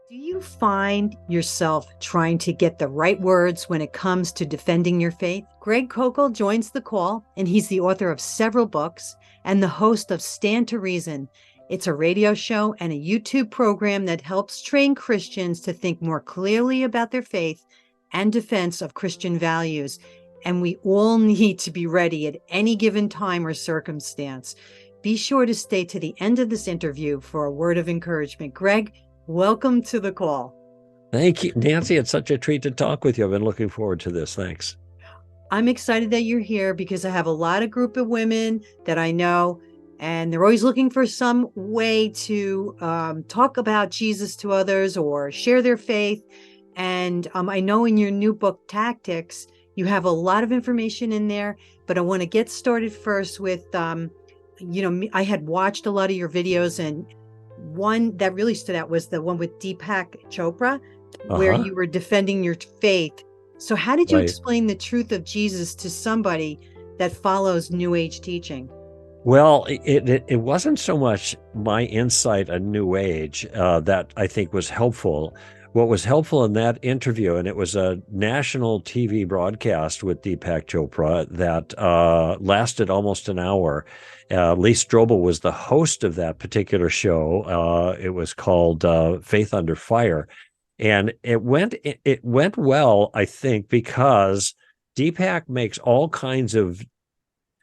Do you find yourself trying to get the right words when it comes to defending your faith? Greg Koukl joins the call, and he's the author of several books and the host of Stand to Reason. It's a radio show and a YouTube program that helps train Christians to think more clearly about their faith and defense of Christian values. And we all need to be ready at any given time or circumstance. Be sure to stay to the end of this interview for a word of encouragement. Greg, welcome to the call. Thank you, Nancy. It's such a treat to talk with you. I've been looking forward to this. Thanks. I'm excited that you're here because I have a lot of group of women that I know, and they're always looking for some way to talk about Jesus to others or share their faith. And I know in your new book, Tactics, you have a lot of information in there, but I want to get started first with, I had watched a lot of your videos, and one that really stood out was the one with Deepak Chopra, where you were defending your faith. So how did you explain the truth of Jesus to somebody that follows New Age teaching? Well, it wasn't so much my insight on New Age that I think was helpful. What was helpful in that interview, and it was a national TV broadcast with Deepak Chopra that lasted almost an hour. Lee Strobel was the host of that particular show. It was called Faith Under Fire. And it went well, I think, because Deepak makes all kinds of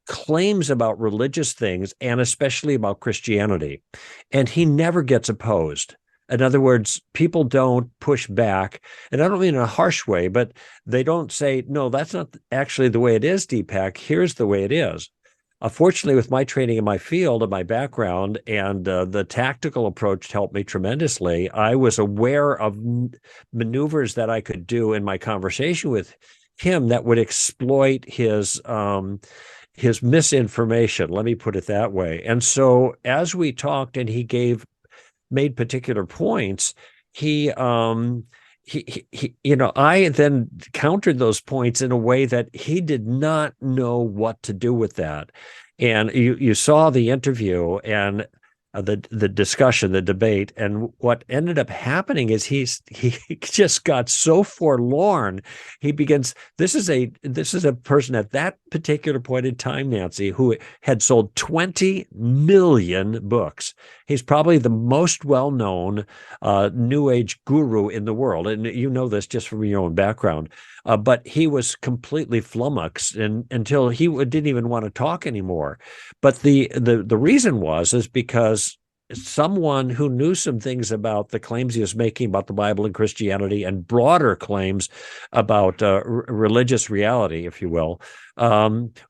claims about religious things and especially about Christianity. And he never gets opposed. In other words, people don't push back, and I don't mean in a harsh way, but they don't say, no, that's not actually the way it is, Deepak. Here's the way it is. Fortunately, with my training in my field and my background and the tactical approach helped me tremendously, I was aware of maneuvers that I could do in my conversation with him that would exploit his misinformation. Let me put it that way. And so as we talked and he made particular points, I then countered those points in a way that he did not know what to do with that. And you saw the interview and the discussion, the debate, and what ended up happening is he just got so forlorn. He begins. This is a person at that particular point in time, Nancy, who had sold 20 million books. He's probably the most well-known New Age guru in the world, and you know this just from your own background. But he was completely flummoxed until he didn't even want to talk anymore. But the reason is because someone who knew some things about the claims he was making about the Bible and Christianity and broader claims about religious reality, if you will,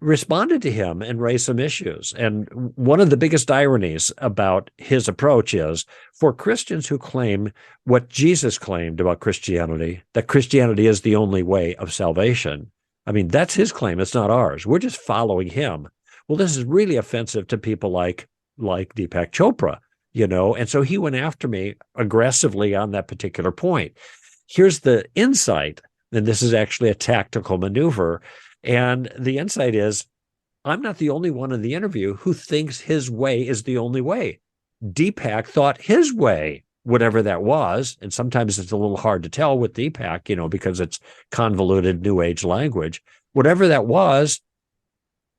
responded to him and raised some issues. And one of the biggest ironies about his approach is for Christians who claim what Jesus claimed about Christianity, that Christianity is the only way of salvation. I mean, that's his claim. It's not ours. We're just following him. Well, this is really offensive to people like Deepak Chopra, and so he went after me aggressively on that particular point. Here's the insight, and this is actually a tactical maneuver. And the insight is, I'm not the only one in the interview who thinks his way is the only way. Deepak thought his way, whatever that was, and sometimes it's a little hard to tell with Deepak, because it's convoluted New Age language. Whatever that was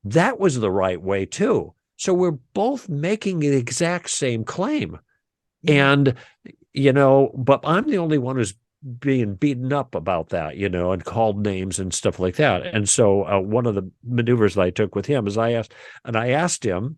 the right way too. So we're both making the exact same claim. And, but I'm the only one who's being beaten up about that, and called names and stuff like that. And so one of the maneuvers that I took with him is I asked him,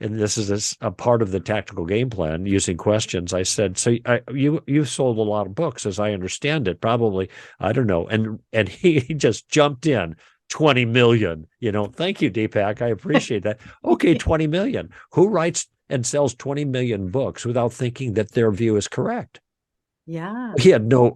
and this is a part of the tactical game plan using questions. I said, so you've sold a lot of books, as I understand it, probably, I don't know. And he just jumped in. 20 million, thank you, Deepak. I appreciate that. Okay, 20 million. Who writes and sells 20 million books without thinking that their view is correct? Yeah. He had no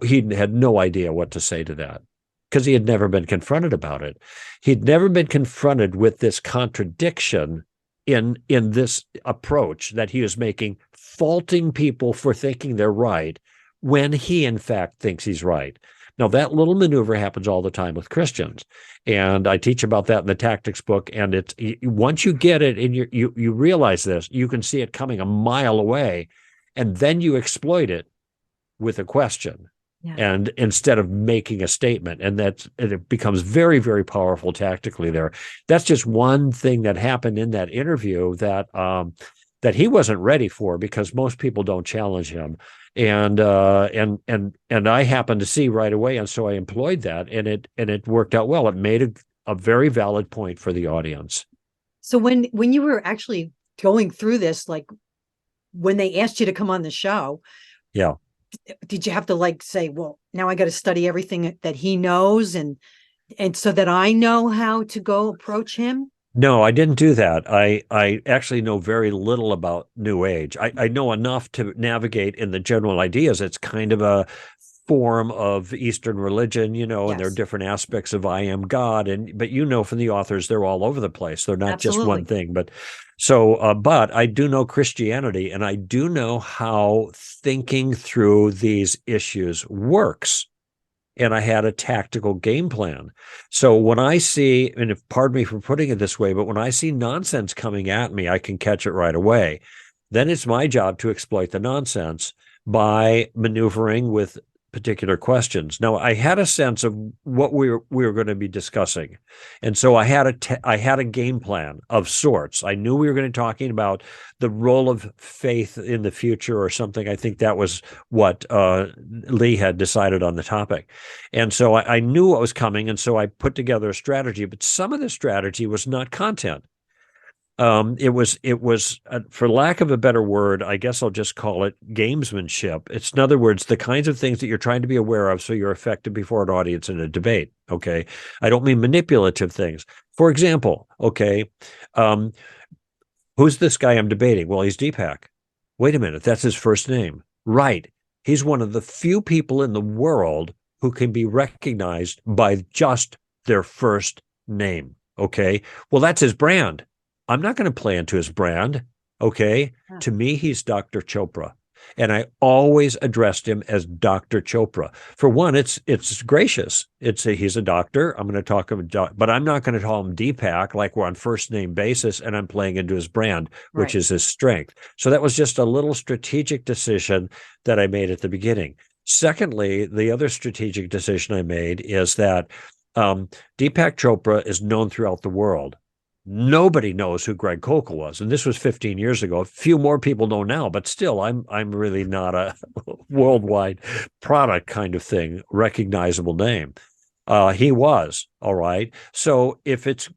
idea what to say to that because he had never been confronted about it. He'd never been confronted with this contradiction in this approach that he was making, faulting people for thinking they're right when he, in fact, thinks he's right. Now, that little maneuver happens all the time with Christians, and I teach about that in the Tactics book. And it's once you get it and you realize this, you can see it coming a mile away, and then you exploit it. with a question. Yeah. And instead of making a statement, and it becomes very, very powerful tactically there. That's just one thing that happened in that interview that he wasn't ready for, because most people don't challenge him. And I happened to see right away, and so I employed that, and it worked out well. It made a very valid point for the audience. So when you were actually going through this, like when they asked you to come on the show, yeah, did you have to like say, well, now I got to study everything that he knows and so that I know how to go approach him? No, I didn't do that. I actually know very little about New Age. I know enough to navigate in the general ideas. It's kind of a form of Eastern religion, and there are Yes, different aspects of I am God. But from the authors, they're all over the place. They're not just one absolutely. thing. But I do know Christianity, and I do know how thinking through these issues works. And I had a tactical game plan. So when I see, and pardon me for putting it this way, but when I see nonsense coming at me, I can catch it right away. Then it's my job to exploit the nonsense by maneuvering with particular questions. Now, I had a sense of what we were going to be discussing, and so I had a game plan of sorts. I knew we were going to be talking about the role of faith in the future or something. I think that was what Lee had decided on the topic, and so I knew what was coming, and so I put together a strategy. But some of the strategy was not content. It was for lack of a better word, I guess I'll just call it gamesmanship. It's, in other words, the kinds of things that you're trying to be aware of so you're effective before an audience in a debate. Okay. I don't mean manipulative things. For example, okay, who's this guy I'm debating? Well, he's Deepak. Wait a minute, that's his first name. Right. He's one of the few people in the world who can be recognized by just their first name. Okay. Well, that's his brand. I'm not going to play into his brand. Okay. Yeah. To me, he's Dr. Chopra. And I always addressed him as Dr. Chopra. For one, it's gracious. He's a doctor. I'm going to talk about, but I'm not going to call him Deepak like we're on first name basis, and I'm playing into his brand, which is his strength. So that was just a little strategic decision that I made at the beginning. Secondly, the other strategic decision I made is that Deepak Chopra is known throughout the world. Nobody knows who Greg Koukl was, and this was 15 years ago. A few more people know now, but still, I'm really not a worldwide product kind of thing, recognizable name. He was, all right. So if it's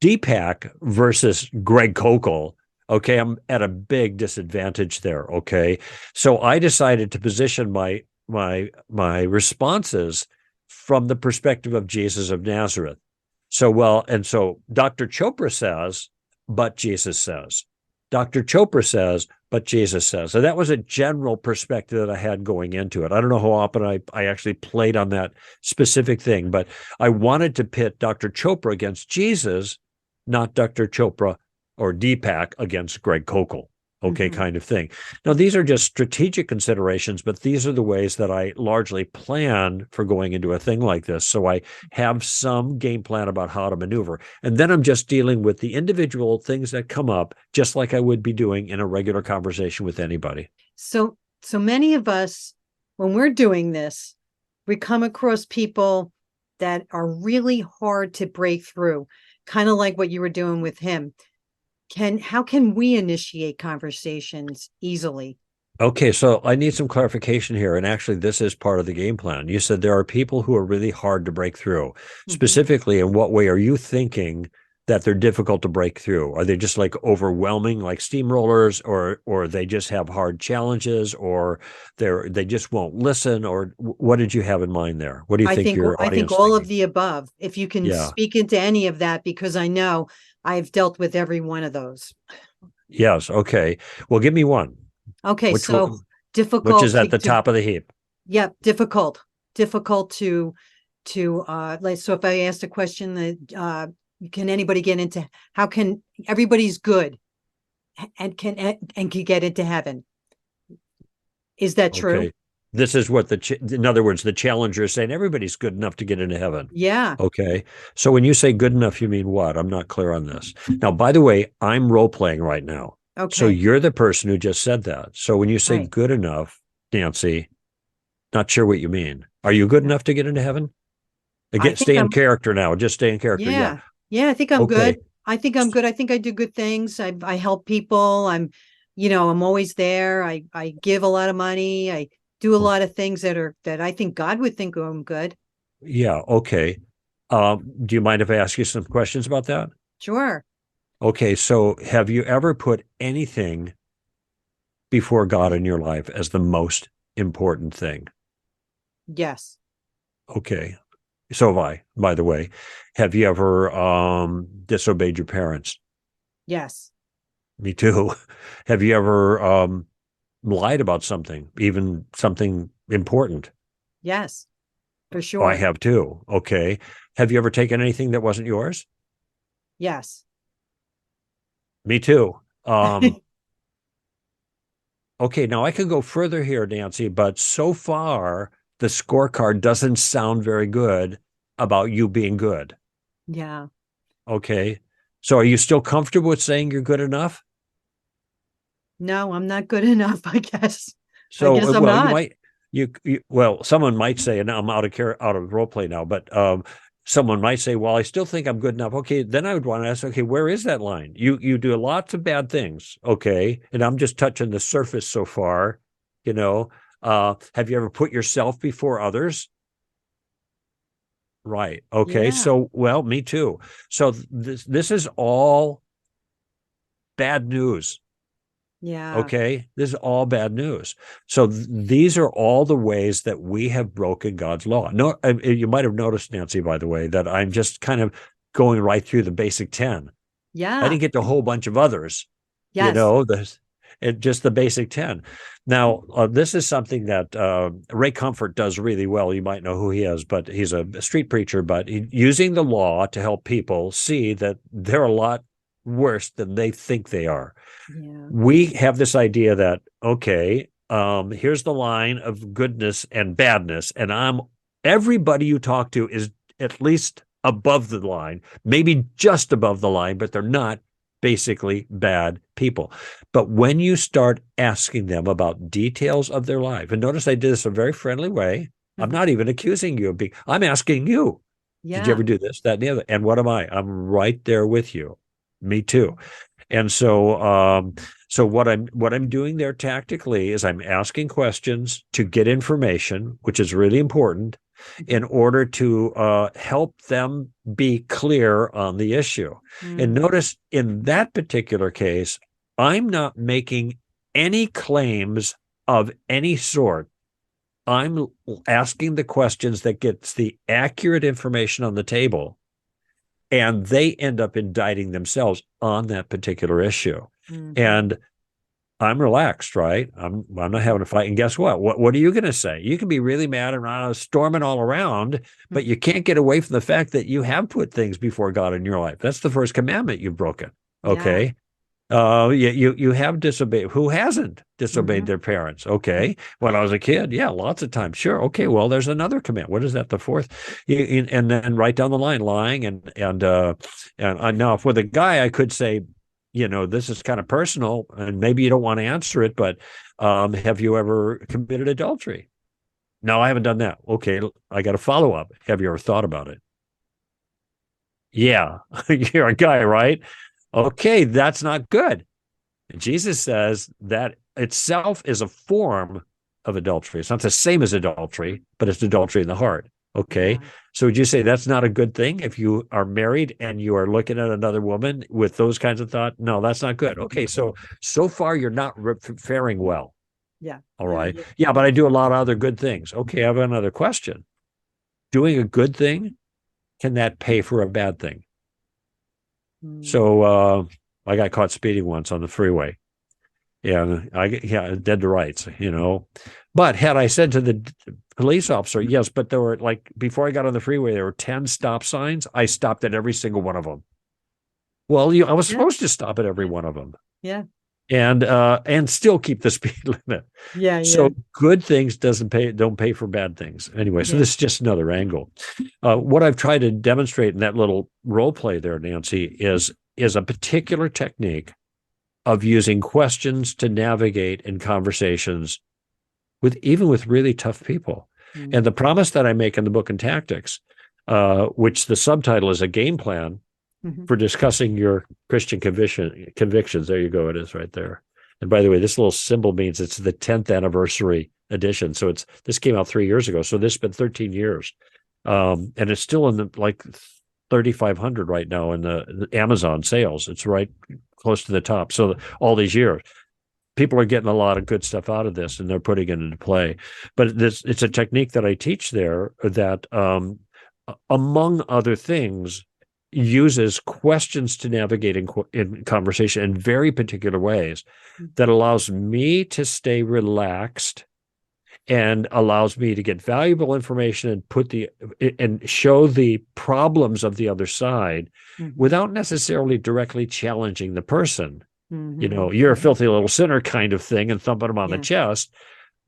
Deepak versus Greg Koukl, okay, I'm at a big disadvantage there. Okay, so I decided to position my responses from the perspective of Jesus of Nazareth. So Dr. Chopra says, but Jesus says. Dr. Chopra says, but Jesus says. So that was a general perspective that I had going into it. I don't know how often I actually played on that specific thing, but I wanted to pit Dr. Chopra against Jesus, not Dr. Chopra or Deepak against Greg Koukl. Okay, kind of thing. Now, these are just strategic considerations, but these are the ways that I largely plan for going into a thing like this. So I have some game plan about how to maneuver. And then I'm just dealing with the individual things that come up, just like I would be doing in a regular conversation with anybody. So many of us, when we're doing this, we come across people that are really hard to break through, kind of like what you were doing with him. How can we initiate conversations easily? Okay, so I need some clarification here. And actually, this is part of the game plan. You said there are people who are really hard to break through. Specifically, in what way are you thinking that they're difficult to break through? Are they just like overwhelming, like steamrollers, or they just have hard challenges, or they just won't listen? Or what did you have in mind there? What do you think your audience I think all of the above. If you can speak into any of that, because I know I've dealt with every one of those. Yes. Okay. Well, give me one. Okay. Difficult. Which is at the top of the heap. Yeah. Difficult to like, so if I asked a question that, can anybody get into, how can everybody's good and can get into heaven? Is that true? Okay. This is what in other words, the challenger is saying everybody's good enough to get into heaven. Yeah. Okay. So when you say good enough, you mean what? I'm not clear on this. Now, by the way, I'm role playing right now. Okay. So you're the person who just said that. So when you say good enough, Nancy. Not sure what you mean. Are you good enough to get into heaven? I Again, think stay in I'm, character now. Just stay in character. Yeah. yeah. Yeah, I think I'm Okay. good. I think I'm good. I think I do good things. I help people. I'm always there. I give a lot of money. I do a lot of things that I think God would think I'm good. Yeah. Okay. Do you mind if I ask you some questions about that? Sure. Okay. So have you ever put anything before God in your life as the most important thing? Yes. Okay. So have I, by the way. Have you ever disobeyed your parents? Yes. Me too. Have you ever lied about something, even something important? Yes. For Oh, I sure. have too. Okay. Have you ever taken anything that wasn't yours? Yes. Me too. Okay, now I could go further here, Nancy, but so far the scorecard doesn't sound very good about you being good. Yeah. Okay. So are you still comfortable with saying you're good enough? No, I'm not good enough, I guess. I So, guess I'm well, you not. might, well, someone might say, and I'm out of role play now, but someone might say, well, I still think I'm good enough. Okay, then I would want to ask, okay, where is that line? You do lots of bad things, okay, and I'm just touching the surface so far. You know, have you ever put yourself before others? Right. Okay. Yeah. So, well, me too. So this is all bad news. Yeah. Okay. This is all bad news. So these are all the ways that we have broken God's law. No, you might have noticed, Nancy, by the way, that I'm just kind of going right through the basic 10. I Yeah. didn't get to a whole bunch of others, Yes. just the basic 10. Now, this is something that Ray Comfort does really well. You might know who he is, but he's a street preacher, but using the law to help people see that they're a lot worse than they think they are. Yeah. We have this idea that, okay, here's the line of goodness and badness, and everybody you talk to is at least above the line, maybe just above the line, but they're not basically bad people. But when you start asking them about details of their life, and notice I did this in a very friendly way. I'm Mhm. not even accusing you of being, I'm asking you, did you Yeah. ever do this, that, and the other? And what am I? I'm right there with you. Me too. And so what I'm doing there tactically is I'm asking questions to get information, which is really important, Mhm. in order to help them be clear on the issue. And Mhm. notice in that particular case, I'm not making any claims of any sort. I'm asking the questions that gets the accurate information on the table, and they end up indicting themselves on that particular issue. Mhm. And I'm relaxed, right? I'm not having a fight. And guess what? What are you going to say? You can be really mad and storming all around, but you can't get away from the fact that you have put things before God in your life. That's the first commandment you've broken. Yeah. Okay. You have disobeyed. Who hasn't disobeyed Mhm. their parents? Okay. When I was a kid, yeah, lots of times. Sure. Okay. Well, there's another command. What is that? The fourth, and then right down the line, lying and now if with a guy, I could say, this is kind of personal, and maybe you don't want to answer it, but have you ever committed adultery? No, I haven't done that. Okay, I got a follow up. Have you ever thought about it? Yeah, you're a guy, right? Okay, that's not good. Jesus says that itself is a form of adultery. It's not the same as adultery, but it's adultery in the heart. Okay. Yeah. So would you say that's not a good thing if you are married and you are looking at another woman with those kinds of thoughts? No, that's not good. Okay. So far you're not faring well. Yeah. All Yeah. right. Yeah. Yeah, but Yeah. I do a lot of other good things. Okay. I have another question. Doing a good thing, can that pay for a bad thing? Mm. So I got caught speeding once on the freeway. Yeah, dead to rights. But had I said to the police officer, yes, but there were before I got on the freeway, there were 10 stop signs. I stopped at every single one of them. Well, I was Yeah. supposed to stop at every one of them Yeah. and still keep the speed limit. Yeah. So Yeah. good things don't pay for bad things. Anyway, so Yeah. this is just another angle. What I've tried to demonstrate in that little role play there, Nancy, is a particular technique of using questions to navigate in conversations even with really tough people. Mm-hmm. And the promise that I make in the book and tactics, which the subtitle is a game plan for discussing your Christian convictions. There you go. It is right there. And by the way, this little symbol means it's the 10th anniversary edition. So this came out 3 years ago. So this has been 13 years. And it's still in the like 3,500 right now in the Amazon sales. It's right close to the top. So all these years, people are getting a lot of good stuff out of this, and they're putting it into play. But it's a technique that I teach there that, among other things, uses questions to navigate in conversation in very particular ways that allows me to stay relaxed and allows me to get valuable information and show the problems of the other side without necessarily directly challenging the person. You know, you're a filthy little sinner kind of thing, and thumping them on the chest.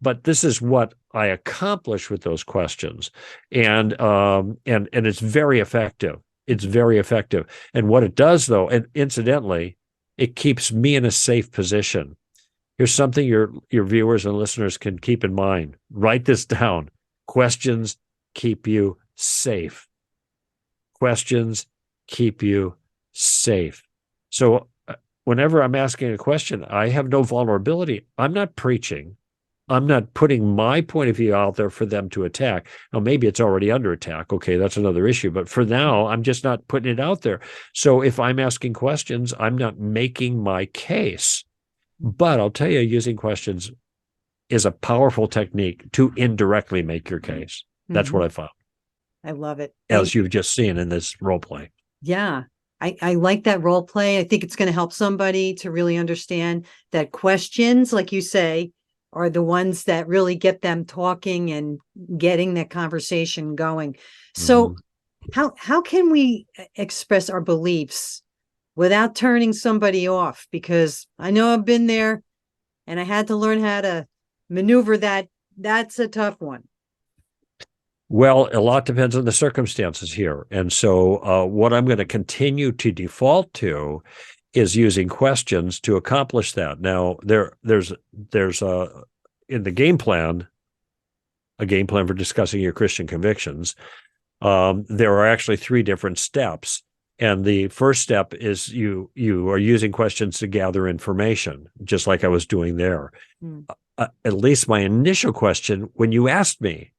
But this is what I accomplish with those questions. And it's very effective. It's very effective. And what it does, though, and incidentally, it keeps me in a safe position. Here's something your viewers and listeners can keep in mind. Write this down. Questions keep you safe. Questions keep you safe. So whenever I'm asking a question, I have no vulnerability. I'm not preaching. I'm not putting my point of view out there for them to attack. Now, maybe it's already under attack. Okay, that's another issue. But for now, I'm just not putting it out there. So if I'm asking questions, I'm not making my case. But I'll tell you, using questions is a powerful technique to indirectly make your case. That's what I found. I love it. As you've just seen in this role play. Yeah. I like that role play. I think it's going to help somebody to really understand that questions, like you say, are the ones that really get them talking and getting that conversation going. So how can we express our beliefs without turning somebody off? Because I know I've been there and I had to learn how to maneuver that. That's a tough one. Well, a lot depends on the circumstances here. And so what I'm going to continue to default to is using questions to accomplish that. Now, there's in the game plan, a game plan for discussing your Christian convictions. There are actually 3 different steps. And the first step is you are using questions to gather information, just like I was doing there. At least my initial question, when you asked me,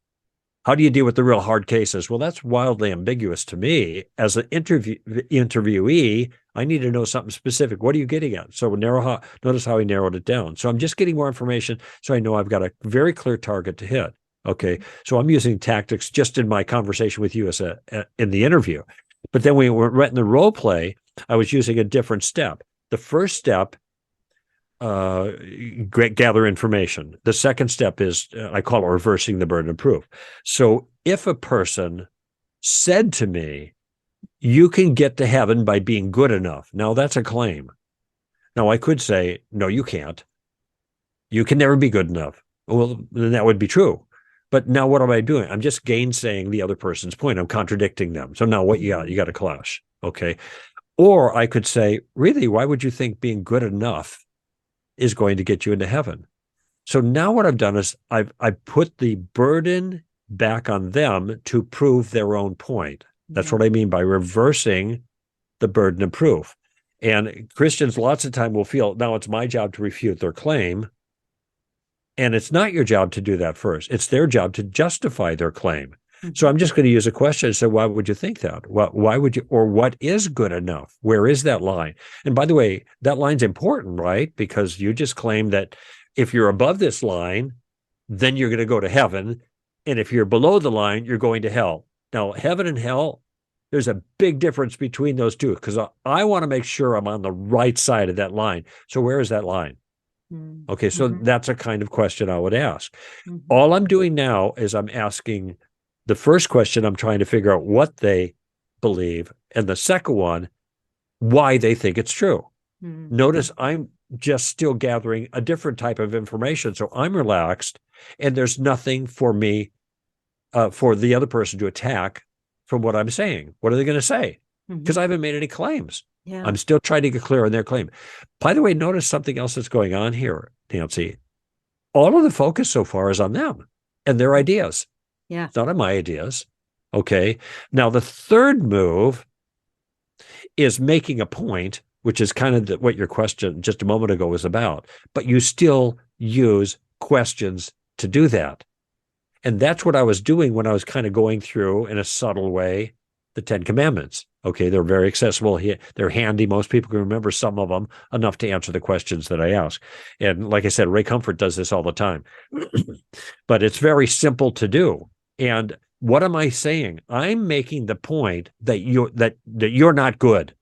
how do you deal with the real hard cases? Well, that's wildly ambiguous to me. As an interviewee, I need to know something specific. What are you getting at? So notice how he narrowed it down. So I'm just getting more information so I know I've got a very clear target to hit. Okay, so I'm using tactics just in my conversation with you in the interview. But then when we were in the role play, I was using a different step. The first step, gather information. The second step is, I call it reversing the burden of proof. So if a person said to me, you can get to heaven by being good enough. Now that's a claim. Now I could say, no, you can't. You can never be good enough. Well, then that would be true. But now what am I doing? I'm just gainsaying the other person's point. I'm contradicting them. So now what you got? You got a clash. Okay. Or I could say, really, why would you think being good enough is going to get you into heaven? So now what I've done is I've put the burden back on them to prove their own point. That's what I mean by reversing the burden of proof. And Christians lots of time will feel, now it's my job to refute their claim. And it's not your job to do that first. It's their job to justify their claim. So I'm just going to use a question and say, why would you think that? Why would you, or what is good enough? Where is that line? And by the way, that line's important, right? Because you just claim that if you're above this line, then you're going to go to heaven. And if you're below the line, you're going to hell. Now, heaven and hell, there's a big difference between those two, because I want to make sure I'm on the right side of that line. So where is that line? Okay, so that's a kind of question I would ask. All I'm doing now is I'm asking the first question, I'm trying to figure out what they believe. And the second one, why they think it's true. Notice I'm just still gathering a different type of information. So I'm relaxed and there's nothing for me, for the other person to attack from what I'm saying. What are they going to say? Because I haven't made any claims. I'm still trying to get clear on their claim. By the way, notice something else that's going on here, Nancy. all of the focus so far is on them and their ideas. Yeah. It's not on my ideas. Okay. Now, the third move is making a point, which is kind of what your question just a moment ago was about, but you still use questions to do that. And that's what I was doing when I was kind of going through in a subtle way the 10 Commandments. Okay, they're very accessible. They're handy. Most people can remember some of them enough to answer the questions that I ask. And like I said, Ray Comfort does this all the time. But it's very simple to do. And what am I saying? I'm making the point that you're not good.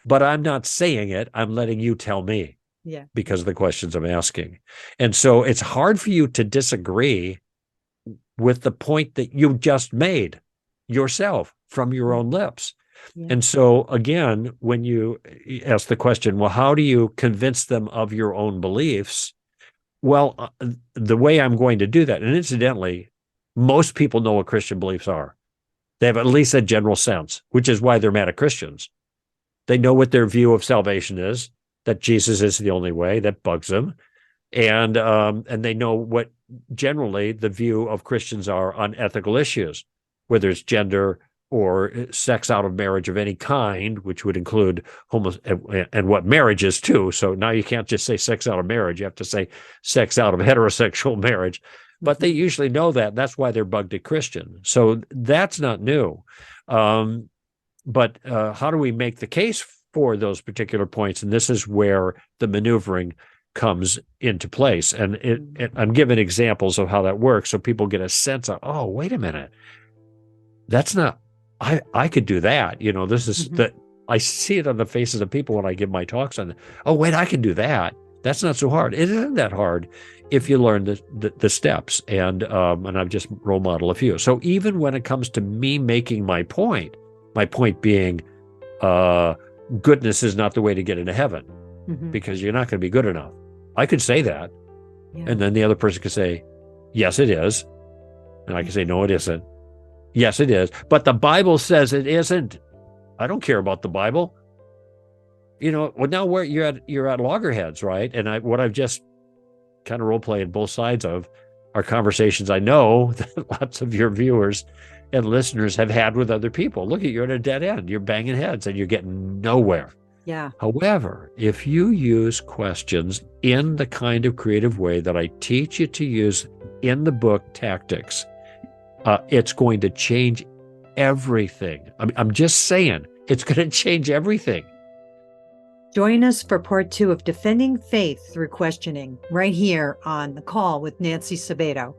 But I'm not saying it. I'm letting you tell me. Yeah. Because of the questions I'm asking. And so it's hard for you to disagree with the point that you just made yourself from your own lips. Yeah. And so again, when you ask the question, well, how do you convince them of your own beliefs? Well, the way I'm going to do that, and incidentally, most people know what Christian beliefs are. They have at least a general sense, which is why they're mad at Christians. They know what their view of salvation is, that Jesus is the only way. That bugs them. And they know what generally the view of Christians are on ethical issues, whether it's gender or sex out of marriage of any kind, which would include and what marriage is too. So now you can't just say sex out of marriage. You have to say sex out of heterosexual marriage. But they usually know that. That's why they're bugged at Christian. So that's not new. But how do we make the case for those particular points? And this is where the maneuvering comes into place. And I'm giving examples of how that works so people get a sense of, oh, wait a minute. That's not, I could do that. You know, this is that I see it on the faces of people when I give my talks on, oh, wait, I can do that. That's not so hard. It isn't that hard if you learn the steps. And I've just role model a few. So even when it comes to me making my point being goodness is not the way to get into heaven because you're not going to be good enough. I could say that. Yeah. And then the other person could say, yes, it is. And I can say, no, it isn't. Yes, it is. But the Bible says it isn't. I don't care about the Bible. You know, well, now you're at loggerheads, right? And what I've just kind of role played both sides of are conversations I know that lots of your viewers and listeners have had with other people. Look, you're at a dead end. You're banging heads and you're getting nowhere. Yeah. However, if you use questions in the kind of creative way that I teach you to use in the book Tactics, it's going to change everything. I'm just saying, it's going to change everything. Join us for part 2 of Defending Faith Through Questioning right here on The Call with Nancy Sabato.